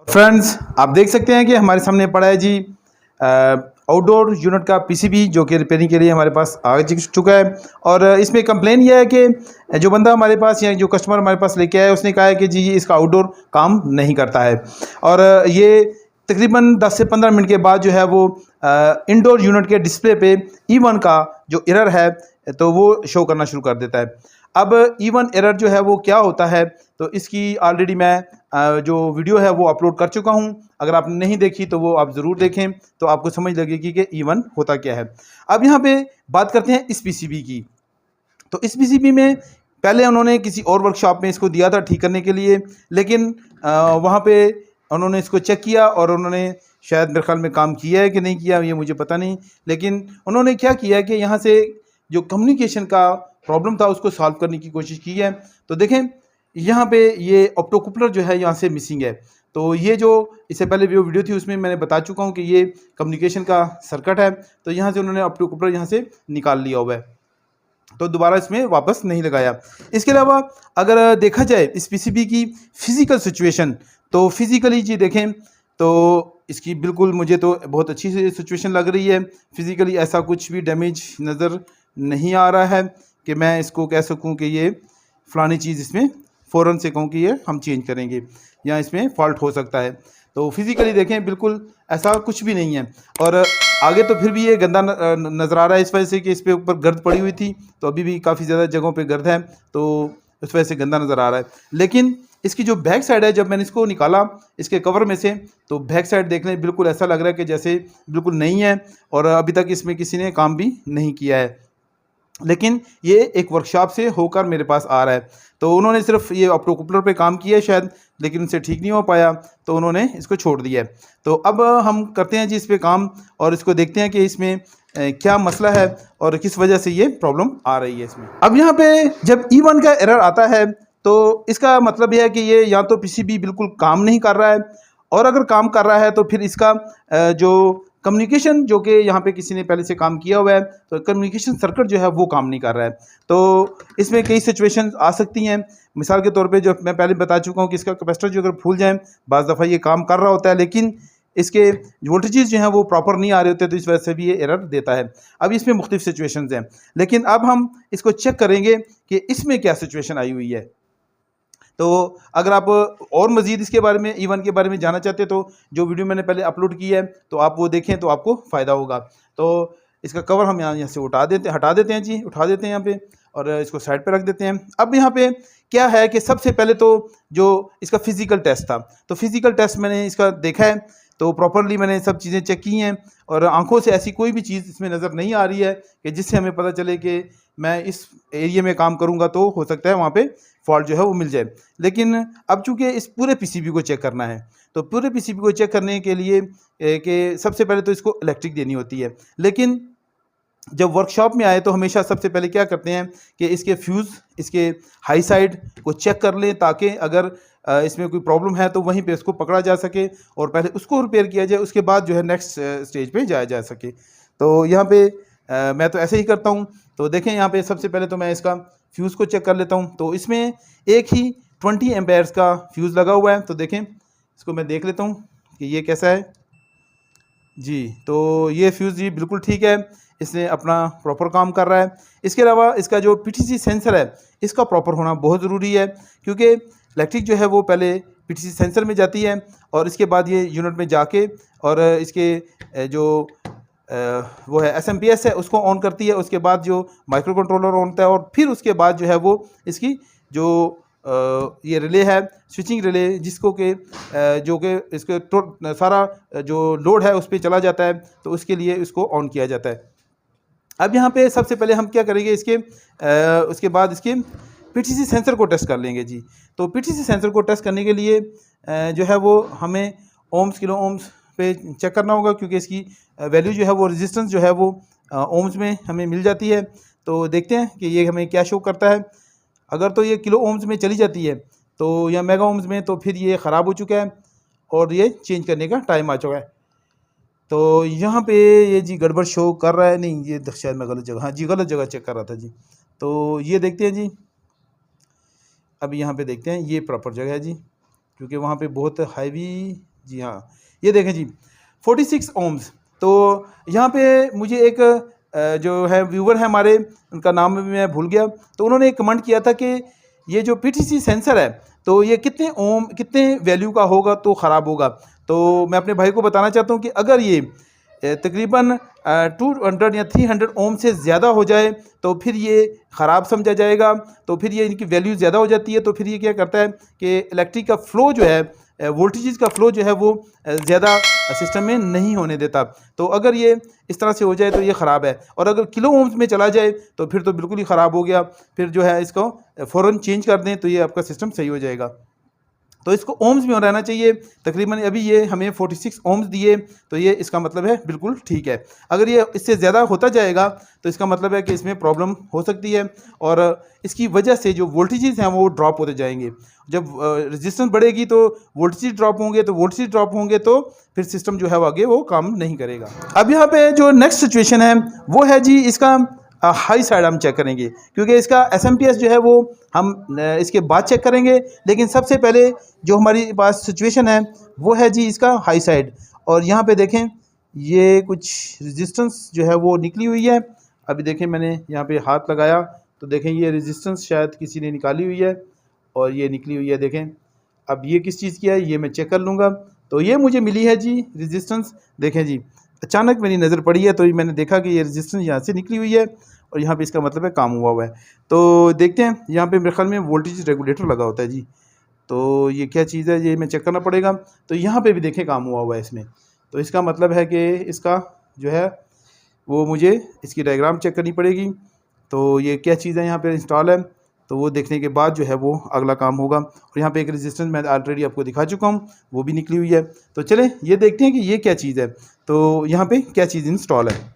Friends, आप देख सकते हैं कि हमारे सामने पड़ा है जी आउटडोर यूनिट का पीसीबी जो कि रिपेयरिंग के लिए हमारे पास आ चुका है। और इसमें कंप्लेन यह है कि जो बंदा हमारे पास या जो कस्टमर हमारे पास लेके आया उसने कहा है कि जी इसका आउटडोर काम नहीं करता है। और ये तकरीबन 10 से 15 मिनट के बाद जो है वो इंडोर यूनिट के डिस्प्ले पे E1 का जो एरर है तो वो शो करना शुरू कर देता है। अब E1 एरर जो है वो क्या होता है, तो इसकी ऑलरेडी मैं जो वीडियो है वो अपलोड कर चुका हूं। अगर आपने नहीं देखी तो वो आप ज़रूर देखें, तो आपको समझ लगेगी कि E1 होता क्या है। अब यहाँ पे बात करते हैं इस पीसीबी की। तो इस पीसीबी में पहले उन्होंने किसी और वर्कशॉप में इसको दिया था ठीक करने के लिए, लेकिन वहाँ पे उन्होंने इसको चेक किया और उन्होंने शायद मेरे ख्याल में काम किया है कि नहीं किया ये मुझे पता नहीं, लेकिन उन्होंने क्या किया है कि यहाँ से जो कम्युनिकेशन का प्रॉब्लम था उसको सॉल्व करने की कोशिश की है। तो देखें यहाँ पे ये ऑप्टोकपलर जो है यहाँ से मिसिंग है। तो ये जो इससे पहले जो वीडियो थी उसमें मैंने बता चुका हूँ कि ये कम्युनिकेशन का सर्किट है, तो यहाँ से उन्होंने ऑप्टोकपलर यहाँ से निकाल लिया हुआ है, तो दोबारा इसमें वापस नहीं लगाया। इसके अलावा अगर देखा जाए इस पीसीबी की फ़िज़िकल सिचुएशन, तो फिज़िकली जी देखें तो इसकी बिल्कुल मुझे तो बहुत अच्छी सिचुएशन लग रही है। फिज़िकली ऐसा कुछ भी डैमेज नज़र नहीं आ रहा है कि मैं इसको कह सकूं कि ये फ़लानी चीज़ इसमें फ़ौरन से कहूँ कि ये हम चेंज करेंगे या इसमें फ़ॉल्ट हो सकता है। तो फिज़िकली देखें बिल्कुल ऐसा कुछ भी नहीं है। और आगे तो फिर भी ये गंदा नज़र आ रहा है इस वजह से कि इस पे ऊपर गर्द पड़ी हुई थी, तो अभी भी काफ़ी ज़्यादा जगहों पे गर्द है, तो उस वजह से गंदा नज़र आ रहा है। लेकिन इसकी जो बैक साइड है, जब मैंने इसको निकाला इसके कवर में से, तो बैक साइड देखने बिल्कुल ऐसा लग रहा है कि जैसे बिल्कुल नई है और अभी तक इसमें किसी ने काम भी नहीं किया है। लेकिन ये एक वर्कशॉप से होकर मेरे पास आ रहा है, तो उन्होंने सिर्फ ये ऑप्टोकपलर पे काम किया है शायद, लेकिन उनसे ठीक नहीं हो पाया तो उन्होंने इसको छोड़ दिया है। तो अब हम करते हैं जी इस पे काम और इसको देखते हैं कि इसमें क्या मसला है और किस वजह से ये प्रॉब्लम आ रही है इसमें। अब यहाँ पे जब E1 का एरर आता है तो इसका मतलब यह है कि ये या तो पीसीबी बिल्कुल काम नहीं कर रहा है, और अगर काम कर रहा है तो फिर इसका जो कम्युनिकेशन जो कि यहाँ पे किसी ने पहले से काम किया हुआ है, तो कम्युनिकेशन सर्किट जो है वो काम नहीं कर रहा है। तो इसमें कई सिचुएशन आ सकती हैं। मिसाल के तौर पे जो मैं पहले बता चुका हूँ कि इसका कैपेसिटर जो अगर फूल जाए, बाज़ दफ़ा ये काम कर रहा होता है लेकिन इसके वोल्टेजेस जो हैं वो प्रॉपर नहीं आ रहे होते, तो इस वजह से भी ये एरर देता है। अब इसमें मुख्तलिफ सिचुएशंस हैं, लेकिन अब हम इसको चेक करेंगे कि इसमें क्या सिचुएशन आई हुई है। तो अगर आप और मज़ीद इसके बारे में E1 के बारे में जानना चाहते हैं तो जो वीडियो मैंने पहले अपलोड की है तो आप वो देखें तो आपको फ़ायदा होगा। तो इसका कवर हम यहाँ से हटा देते हैं जी, उठा देते हैं यहाँ पे और इसको साइड पे रख देते हैं। अब यहाँ पे क्या है कि सबसे पहले तो जो इसका फ़िज़िकल टेस्ट था, तो फ़िज़िकल टेस्ट मैंने इसका देखा है, तो प्रॉपरली मैंने सब चीज़ें चेक की हैं और आंखों से ऐसी कोई भी चीज़ इसमें नज़र नहीं आ रही है कि जिससे हमें पता चले कि मैं इस एरिया में काम करूँगा तो हो सकता है वहाँ पे फॉल्ट जो है वो मिल जाए। लेकिन अब चूँकि इस पूरे पीसीबी को चेक करना है, तो पूरे पीसीबी को चेक करने के लिए कि सबसे पहले तो इसको इलेक्ट्रिक देनी होती है। लेकिन जब वर्कशॉप में आए तो हमेशा सबसे पहले क्या करते हैं कि इसके फ्यूज़, इसके हाई साइड को चेक कर लें, ताकि अगर इसमें कोई प्रॉब्लम है तो वहीं पे उसको पकड़ा जा सके और पहले उसको रिपेयर किया जाए, उसके बाद जो है नेक्स्ट स्टेज पे जाया जा सके। तो यहाँ पे मैं तो ऐसे ही करता हूँ। तो देखें यहाँ पे सबसे पहले तो मैं इसका फ्यूज़ को चेक कर लेता हूँ। तो इसमें एक ही 20 एम्पेयर्स का फ्यूज़ लगा हुआ है। तो देखें इसको मैं देख लेता हूँ कि ये कैसा है जी। तो ये फ्यूज़ जी बिल्कुल ठीक है, इसने अपना प्रॉपर काम कर रहा है। इसके अलावा इसका जो पीटीसी सेंसर है इसका प्रॉपर होना बहुत ज़रूरी है, क्योंकि इलेक्ट्रिक जो है वो पहले पीटीसी सेंसर में जाती है और इसके बाद ये यूनिट में जाके और इसके जो वो है एसएमपीएस है उसको ऑन करती है। उसके बाद जो माइक्रो कंट्रोलर ऑन होता है और फिर उसके बाद जो है वो इसकी जो ये रिले है, स्विचिंग रिले, जिसको कि जो कि इसके सारा जो लोड है उस पर चला जाता है, तो उसके लिए इसको ऑन किया जाता है। अब यहाँ पे सबसे पहले हम क्या करेंगे, उसके बाद इसके पीटीसी सेंसर को टेस्ट कर लेंगे जी। तो पीटीसी सेंसर को टेस्ट करने के लिए जो है वो हमें ओम्स, किलो ओम्स पे चेक करना होगा, क्योंकि इसकी वैल्यू जो है वो रेजिस्टेंस जो है वो ओम्स में हमें मिल जाती है। तो देखते हैं कि ये हमें क्या शो करता है। अगर तो ये किलो ओम्स में चली जाती है तो या मेगा ओम्स में, तो फिर ये ख़राब हो चुका है और ये चेंज करने का टाइम आ चुका है। तो यहाँ पे ये जी गड़बड़ शो कर रहा है, नहीं ये शायद मैं गलत जगह, हाँ जी गलत जगह चेक कर रहा था जी। तो ये देखते हैं जी, अभी यहाँ पे देखते हैं ये प्रॉपर जगह है जी, क्योंकि वहाँ पे बहुत हैवी जी हाँ, ये देखें जी 46 ओम्स। तो यहाँ पे मुझे एक जो है व्यूवर है हमारे, उनका नाम भी मैं भूल गया, तो उन्होंने एक कमेंट किया था कि ये जो पीटीसी सेंसर है तो ये कितने ओम कितने वैल्यू का होगा तो ख़राब होगा। तो मैं अपने भाई को बताना चाहता हूँ कि अगर ये तकरीबन 200 या 300 ओम से ज़्यादा हो जाए तो फिर ये ख़राब समझा जाएगा, तो फिर ये इनकी वैल्यू ज़्यादा हो जाती है, तो फिर ये क्या करता है कि इलेक्ट्रिक का फ़्लो जो है, वोल्टेजेस का फ़्लो जो है वो ज़्यादा सिस्टम में नहीं होने देता। तो अगर ये इस तरह से हो जाए तो ये ख़राब है, और अगर किलो ओम्स में चला जाए तो फिर तो बिल्कुल ही ख़राब हो गया। फिर जो है इसको फ़ौरन चेंज कर दें तो ये आपका सिस्टम सही हो जाएगा। तो इसको ओम्स में रहना चाहिए। तकरीबन अभी ये हमें 46 ओम्स दिए, तो ये इसका मतलब है बिल्कुल ठीक है। अगर ये इससे ज़्यादा होता जाएगा तो इसका मतलब है कि इसमें प्रॉब्लम हो सकती है, और इसकी वजह से जो वोल्टेजेस हैं वो ड्रॉप होते जाएंगे। जब रेजिस्टेंस बढ़ेगी तो वोल्टेज ड्रॉप होंगे, तो वोल्टेज ड्रॉप होंगे तो फिर सिस्टम जो है वो आगे वो काम नहीं करेगा। अब यहाँ पे जो नेक्स्ट सिचुएशन है वो है जी इसका हाई साइड हम चेक करेंगे, क्योंकि इसका एसएमपीएस जो है वो हम इसके बाद चेक करेंगे। लेकिन सबसे पहले जो हमारी पास सिचुएशन है वो है जी इसका हाई साइड। और यहाँ पे देखें ये कुछ रेजिस्टेंस जो है वो निकली हुई है। अभी देखें मैंने यहाँ पे हाथ लगाया तो देखें ये रेजिस्टेंस शायद किसी ने निकाली हुई है, और ये निकली हुई है। देखें अब ये किस चीज़ की है ये मैं चेक कर लूँगा। तो ये मुझे मिली है जी रेजिस्टेंस। देखें जी अचानक मेरी नज़र पड़ी है तो मैंने देखा कि ये रेजिस्टेंस यहाँ से निकली हुई है, और यहाँ पे इसका मतलब है काम हुआ है। तो देखते हैं यहाँ पे मेरे ख्याल में वोल्टेज रेगुलेटर लगा होता है जी। तो ये क्या चीज़ है ये मैं चेक करना पड़ेगा। तो यहाँ पे भी देखें काम हुआ है इसमें, तो इसका मतलब है कि इसका जो है वो मुझे इसकी डायग्राम चेक करनी पड़ेगी। तो ये क्या चीज़ है यहाँ पे इंस्टॉल है, तो वो देखने के बाद जो है वो अगला काम होगा। और यहाँ पे एक रेजिस्टेंस मैं ऑलरेडी आपको दिखा चुका हूँ, वो भी निकली हुई है। तो चलें ये देखते हैं कि ये क्या चीज़ है, तो यहाँ पे क्या चीज़ इंस्टॉल है।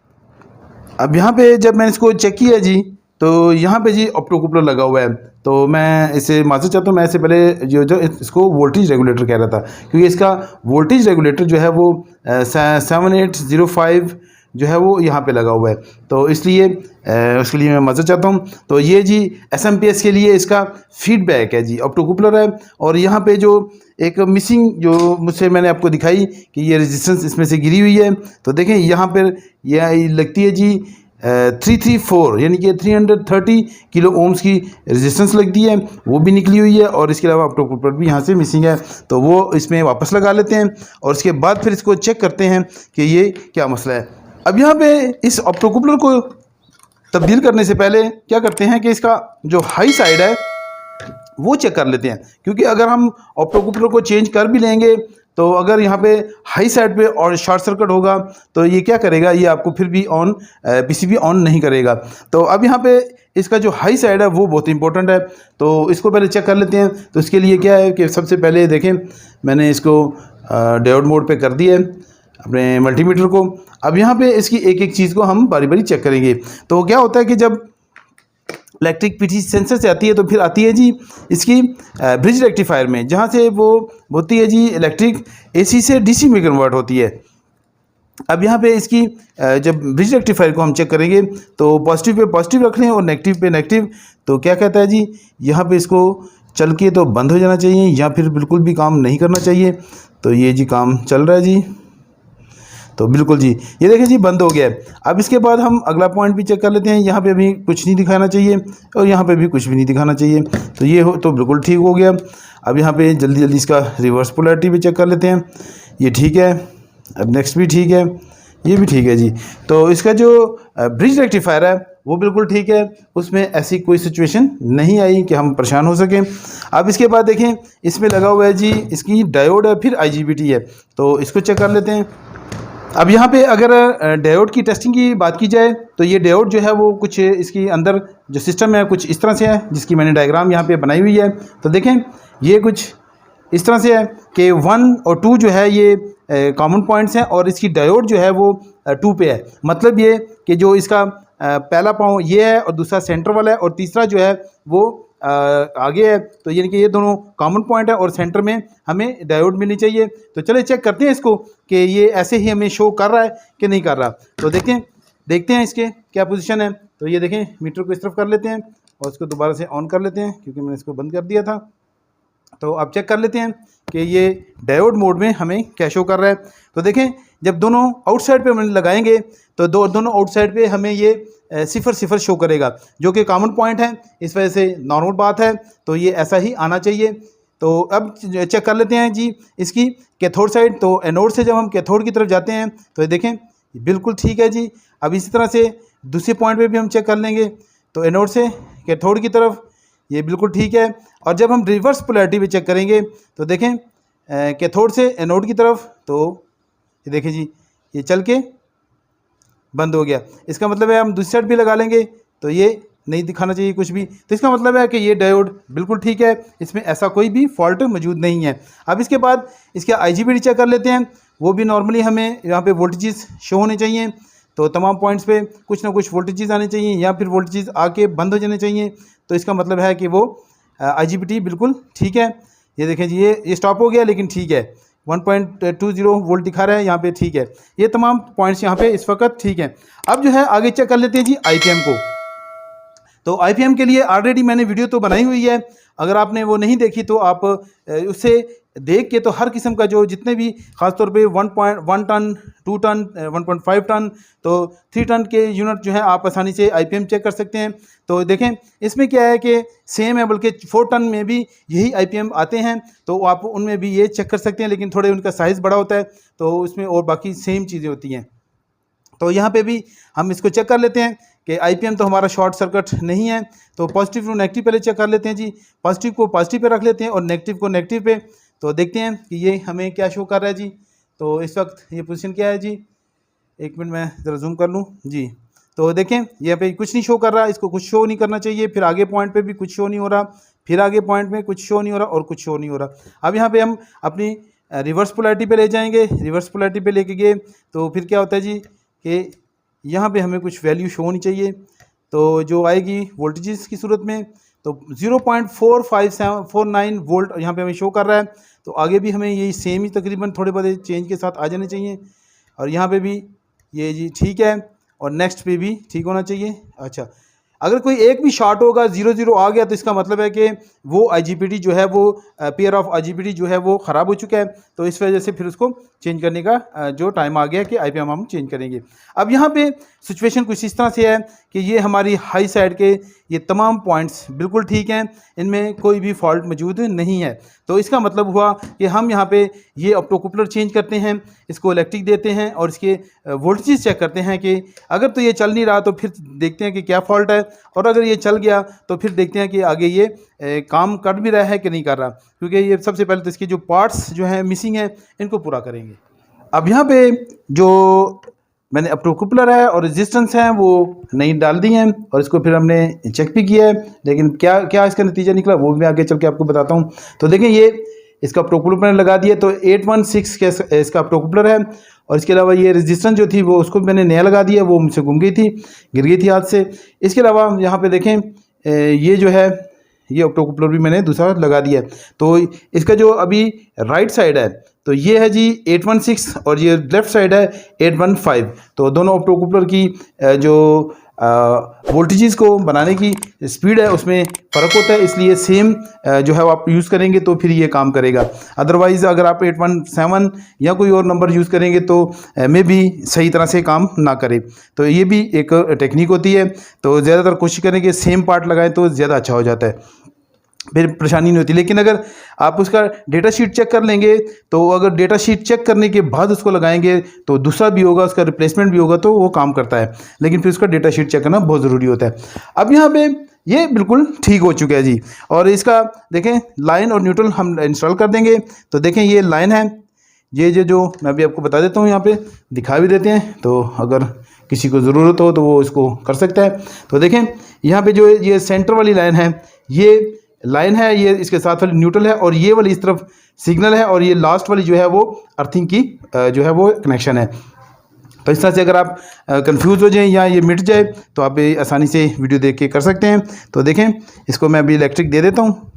अब यहाँ पे जब मैंने इसको चेक किया जी तो यहाँ पे जी ऑप्टोकूपलर लगा हुआ है। तो मैं इसे माफ़ी चाहता हूँ, मैं इससे पहले जो इसको वोल्टेज रेगुलेटर कह रहा था, क्योंकि इसका वोल्टेज रेगुलेटर जो है वो 7805 जो है वो यहाँ पे लगा हुआ है। तो इसलिए उसके लिए मैं माफ़ी चाहता हूँ। तो ये जी एसएमपीएस के लिए इसका फीडबैक है जी, ऑप्टोकूपलर है। और यहाँ पे जो एक मिसिंग जो मुझसे मैंने आपको दिखाई कि ये रेजिस्टेंस इसमें से गिरी हुई है, तो देखें यहाँ पर यह लगती है जी 334 यानी कि 330 किलो ओम्स की रेजिस्टेंस लगती है, वो भी निकली हुई है। और इसके अलावा ऑप्टोकूपलर भी यहाँ से मिसिंग है, तो वो इसमें वापस लगा लेते हैं और उसके बाद फिर इसको चेक करते हैं कि ये क्या मसला है। अब यहाँ पे इस ऑप्टोकूपलर को तब्दील करने से पहले क्या करते हैं कि इसका जो हाई साइड है वो चेक कर लेते हैं, क्योंकि अगर हम ऑप्टोकूपलर को चेंज कर भी लेंगे तो अगर यहाँ पे हाई साइड पे और शॉर्ट सर्किट होगा तो ये क्या करेगा, ये आपको फिर भी पीसीबी ऑन नहीं करेगा। तो अब यहाँ पे इसका जो हाई साइड है वो बहुत इंपॉर्टेंट है, तो इसको पहले चेक कर लेते हैं। तो इसके लिए क्या है कि सबसे पहले देखें मैंने इसको डायोड मोड पे कर दिया है अपने मल्टीमीटर को। अब यहाँ पे इसकी एक एक चीज़ को हम बारी बारी चेक करेंगे। तो क्या होता है कि जब इलेक्ट्रिक पीटीसी सेंसर से आती है तो फिर आती है जी इसकी ब्रिज रेक्टिफायर में, जहाँ से वो होती है जी इलेक्ट्रिक एसी से डीसी में कन्वर्ट होती है। अब यहाँ पे इसकी जब ब्रिज रेक्टिफायर को हम चेक करेंगे तो पॉजिटिव पे पॉजिटिव रख लें और नेगेटिव पे नेगेटिव। तो क्या कहता है जी यहाँ पे इसको चल के तो बंद हो जाना चाहिए या फिर बिल्कुल भी काम नहीं करना चाहिए। तो ये जी काम चल रहा है जी, तो बिल्कुल जी ये देखें जी बंद हो गया है। अब इसके बाद हम अगला पॉइंट भी चेक कर लेते हैं। यहाँ पे अभी कुछ नहीं दिखाना चाहिए और यहाँ पे भी कुछ भी नहीं दिखाना चाहिए, तो ये हो तो बिल्कुल ठीक हो गया। अब यहाँ पे जल्दी जल्दी इसका रिवर्स पोलैरिटी भी चेक कर लेते हैं। ये ठीक है, अब नेक्स्ट भी ठीक है, ये भी ठीक है जी। तो इसका जो ब्रिज रेक्टिफायर है वो बिल्कुल ठीक है, उसमें ऐसी कोई सिचुएशन नहीं आई कि हम परेशान हो सकें। अब इसके बाद देखें इसमें लगा हुआ है जी इसकी डायोड है, फिर IGBT है, तो इसको चेक कर लेते हैं। अब यहाँ पे अगर डायोड की टेस्टिंग की बात की जाए तो ये डायोड जो है वो कुछ इसकी अंदर जो सिस्टम है कुछ इस तरह से है, जिसकी मैंने डायग्राम यहाँ पे बनाई हुई है। तो देखें ये कुछ इस तरह से है कि 1 और 2 जो है ये कॉमन पॉइंट्स हैं और इसकी डायोड जो है वो 2 पे है। मतलब ये कि जो इसका पहला पाँव ये है और दूसरा सेंटर वाला है और तीसरा जो है वो आगे है। तो यानी कि ये दोनों कॉमन पॉइंट है और सेंटर में हमें डायोड मिलनी चाहिए। तो चलिए चेक करते हैं इसको कि ये ऐसे ही हमें शो कर रहा है कि नहीं कर रहा। तो देखते हैं इसके क्या पोजीशन है। तो ये देखें मीटर को इस तरफ कर लेते हैं और इसको दोबारा से ऑन कर लेते हैं, क्योंकि मैंने इसको बंद कर दिया था। तो अब चेक कर लेते हैं कि ये डायोड मोड में हमें क्या शो कर रहा है। तो देखें जब दोनों आउटसाइड पे हम लगाएंगे तो दोनों आउटसाइड पे हमें ये 0 शो करेगा, जो कि कॉमन पॉइंट है, इस वजह से नॉर्मल बात है। तो ये ऐसा ही आना चाहिए। तो अब चेक कर लेते हैं जी इसकी कैथोड साइड। तो एनोड से जब हम कैथोड की तरफ जाते हैं तो ये देखें बिल्कुल ठीक है जी। अब इसी तरह से दूसरे पॉइंट पे भी हम चेक कर लेंगे। तो एनोड से कैथोड की तरफ ये बिल्कुल ठीक है। और जब हम रिवर्स पोलैरिटी पे चेक करेंगे तो देखें कैथोड से एनोड की तरफ, तो ये देखें जी ये चल के बंद हो गया। इसका मतलब है हम दूसरी साइड भी लगा लेंगे तो ये नहीं दिखाना चाहिए कुछ भी। तो इसका मतलब है कि ये डायोड बिल्कुल ठीक है, इसमें ऐसा कोई भी फॉल्ट मौजूद नहीं है। अब इसके बाद इसके IGBT चेक कर लेते हैं। वो भी नॉर्मली हमें यहाँ पे वोल्टेजेस शो होने चाहिए। तो तमाम पॉइंट्स पे कुछ ना कुछ वोल्टेजेस आने चाहिए या फिर वोल्टेजेस आके बंद हो जाने चाहिए। तो इसका मतलब है कि वो IGBT बिल्कुल ठीक है। ये देखें जी ये स्टॉप हो गया लेकिन ठीक है, 1.20 वोल्ट दिखा रहा है यहाँ पे, ठीक है। ये तमाम पॉइंट्स यहाँ पे इस वक्त ठीक हैं। अब जो है आगे चेक कर लेते हैं जी IPM को। तो IPM के लिए ऑलरेडी मैंने वीडियो तो बनाई हुई है, अगर आपने वो नहीं देखी तो आप उससे देख के तो हर किस्म का जो जितने भी ख़ासतौर पे 1 टन 2 टन 1.5 टन तो 3 टन के यूनिट जो है आप आसानी से IPM चेक कर सकते हैं। तो देखें इसमें क्या है कि सेम है, बल्कि 4 टन में भी यही IPM आते हैं, तो आप उनमें भी ये चेक कर सकते हैं, लेकिन थोड़े उनका साइज़ बड़ा होता है तो उसमें और बाकी सेम चीज़ें होती हैं। तो यहाँ पे भी हम इसको चेक कर लेते हैं कि IPM तो हमारा शॉर्ट सर्किट नहीं है। तो पॉजिटिव टू नेगेटिव पहले चेक कर लेते हैं जी। पॉजिटिव को पॉजिटिव पे रख लेते हैं और नेगेटिव को नेगेटिव पे। तो देखते हैं कि ये हमें क्या शो कर रहा है जी। तो इस वक्त ये पोजीशन क्या है जी, 1 मिनट मैं ज़रा जूम कर लूँ जी। तो देखें यहाँ पे कुछ नहीं शो कर रहा, इसको कुछ शो नहीं करना चाहिए। फिर आगे पॉइंट पे भी कुछ शो नहीं हो रहा, फिर आगे पॉइंट में कुछ शो नहीं हो रहा और कुछ शो नहीं हो रहा। अब यहाँ पे हम अपनी रिवर्स पोलैरिटी पे ले जाएंगे। रिवर्स पोलैरिटी पे लेके गए तो फिर क्या होता है जी कि यहाँ पे हमें कुछ वैल्यू शो होनी चाहिए। तो जो आएगी वोल्टेजेस की सूरत में तो 0.4549 वोल्ट यहाँ पे हमें शो कर रहा है। तो आगे भी हमें यही सेम ही तकरीबन थोड़े बहुत चेंज के साथ आ जाने चाहिए। और यहाँ पे भी ये जी ठीक है और नेक्स्ट पे भी ठीक होना चाहिए। अच्छा, अगर कोई एक भी शॉर्ट होगा 0 आ गया तो इसका मतलब है कि वो IGBT जो है वो पेयर ऑफ IGBT जो है वो ख़राब हो चुका है। तो इस वजह से फिर उसको चेंज करने का जो टाइम आ गया कि IPM हम चेंज करेंगे। अब यहाँ पे सिचुएशन कुछ इस तरह से है कि ये हमारी हाई साइड के ये तमाम पॉइंट्स बिल्कुल ठीक हैं, इनमें कोई भी फॉल्ट मौजूद नहीं है। तो इसका मतलब हुआ कि हम यहाँ पे ये ऑप्टोकपलर चेंज करते हैं, इसको इलेक्ट्रिक देते हैं और इसके वोल्टेज चेक करते हैं कि अगर तो ये चल नहीं रहा तो फिर देखते हैं कि क्या फॉल्ट है, और अगर ये चल गया तो फिर देखते हैं कि आगे ये काम कर भी रहा है कि नहीं कर रहा, क्योंकि ये सबसे पहले तो इसके जो पार्ट्स जो हैं मिसिंग हैं इनको पूरा करेंगे। अब यहाँ पे जो मैंने ऑप्टोकपलर है और रेजिस्टेंस है वो नहीं डाल दी हैं और इसको फिर हमने चेक भी किया है, लेकिन क्या क्या इसका नतीजा निकला वो भी मैं आगे चल के आपको बताता हूँ। तो देखें ये इसका ऑप्टोकपलर मैंने लगा दिया, तो 816 के इसका ऑप्टोकपलर है। और इसके अलावा ये रेजिस्टेंस जो थी वो उसको मैंने नया लगा दिया, वो मुझसे गुम गई थी, गिर गई थी हाथ से। इसके अलावा यहाँ पे देखें ये जो है ये ऑप्टोकपलर भी मैंने दूसरा लगा दिया। तो इसका जो अभी राइट साइड है तो ये है जी 816 और ये लेफ़्ट साइड है 815। तो दोनों ऑप्टोकपलर की जो वोल्टेजेस को बनाने की स्पीड है उसमें फ़र्क होता है, इसलिए सेम जो है वो आप यूज़ करेंगे तो फिर ये काम करेगा। अदरवाइज़ अगर आप 817 या कोई और नंबर यूज़ करेंगे तो मे भी सही तरह से काम ना करे। तो ये भी एक टेक्निक होती है। तो ज़्यादातर कोशिश करें कि सेम पार्ट लगाएं तो ज़्यादा अच्छा हो जाता है, फिर परेशानी नहीं होती। लेकिन अगर आप उसका डेटा शीट चेक कर लेंगे तो अगर डेटा शीट चेक करने के बाद उसको लगाएंगे तो दूसरा भी होगा, उसका रिप्लेसमेंट भी होगा, तो वो काम करता है। लेकिन फिर उसका डेटा शीट चेक करना बहुत ज़रूरी होता है। अब यहाँ पे ये बिल्कुल ठीक हो चुका है जी। और इसका देखें लाइन और न्यूट्रल हम इंस्टॉल कर देंगे। तो देखें ये लाइन है, ये जो मैं भी आपको बता देता हूँ, यहाँ पे दिखा भी देते हैं, तो अगर किसी को ज़रूरत हो तो वो इसको कर सकता है। तो देखें यहाँ पे जो ये सेंटर वाली लाइन है ये लाइन है, ये इसके साथ वाली न्यूट्रल है और ये वाली इस तरफ सिग्नल है और ये लास्ट वाली जो है वो अर्थिंग की जो है वो कनेक्शन है। तो इस तरह से अगर आप कंफ्यूज हो जाएं या ये मिट जाए तो आप आसानी से वीडियो देख के कर सकते हैं। तो देखें इसको मैं अभी इलेक्ट्रिक दे देता हूँ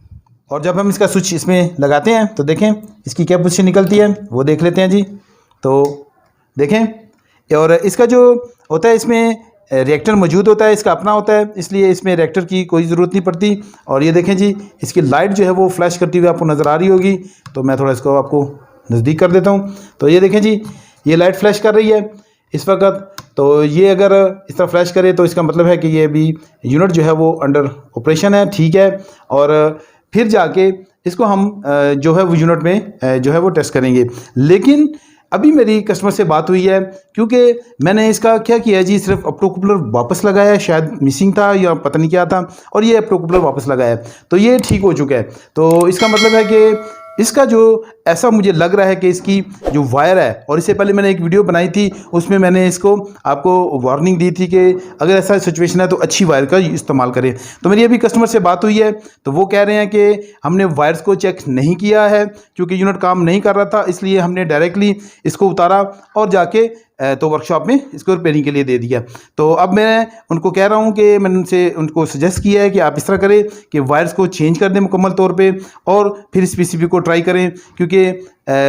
और जब हम इसका स्विच इसमें लगाते हैं तो देखें इसकी क्या पोजीशन निकलती है वो देख लेते हैं जी। तो देखें और इसका जो होता है इसमें रिएक्टर मौजूद होता है, इसका अपना होता है, इसलिए इसमें रिएक्टर की कोई ज़रूरत नहीं पड़ती। और ये देखें जी, इसकी लाइट जो है वो फ्लैश करती हुई आपको नज़र आ रही होगी, तो मैं थोड़ा इसको आपको नज़दीक कर देता हूँ। तो ये देखें जी, ये लाइट फ्लैश कर रही है इस वक्त। तो ये अगर इस तरह फ्लैश करे तो इसका मतलब है कि ये भी यूनिट जो है वो अंडर ऑपरेशन है, ठीक है। और फिर जाके इसको हम जो है वो यूनिट में जो है वो टेस्ट करेंगे। लेकिन अभी मेरी कस्टमर से बात हुई है, क्योंकि मैंने इसका क्या किया है जी, सिर्फ ऑप्टोकूलर वापस लगाया है, शायद मिसिंग था या पता नहीं क्या था, और ये ऑप्टोकूलर वापस लगाया है, तो ये ठीक हो चुका है। तो इसका मतलब है कि इसका जो ऐसा मुझे लग रहा है कि इसकी जो वायर है, और इससे पहले मैंने एक वीडियो बनाई थी, उसमें मैंने इसको आपको वार्निंग दी थी कि अगर ऐसा सिचुएशन है तो अच्छी वायर का इस्तेमाल करें। तो मेरी अभी कस्टमर से बात हुई है, तो वो कह रहे हैं कि हमने वायर्स को चेक नहीं किया है, क्योंकि यूनिट काम नहीं कर रहा था, इसलिए हमने डायरेक्टली इसको उतारा और जाके तो वर्कशॉप में इसको रिपेयरिंग के लिए दे दिया। तो अब मैं उनको कह रहा हूँ कि मैंने उनको सजेस्ट किया है कि आप इस तरह करें कि वायर्स को चेंज कर दें मुकम्मल तौर पे, और फिर इस पीसीबी को ट्राई करें, क्योंकि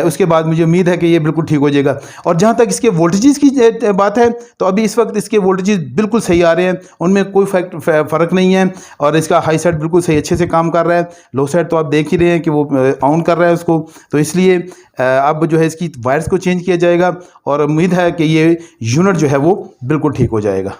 उसके बाद मुझे उम्मीद है कि ये बिल्कुल ठीक हो जाएगा। और जहाँ तक इसके वोल्टेजेस की बात है, तो अभी इस वक्त इसके वोल्टेजेस बिल्कुल सही आ रहे हैं, उनमें कोई फ़र्क नहीं है, और इसका हाई साइड बिल्कुल सही अच्छे से काम कर रहा है। लो साइड तो आप देख ही रहे हैं कि वो ऑन कर रहा है उसको। तो इसलिए अब जो है इसकी वायर्स को चेंज किया जाएगा, और उम्मीद है कि ये यूनिट जो है वो बिल्कुल ठीक हो जाएगा।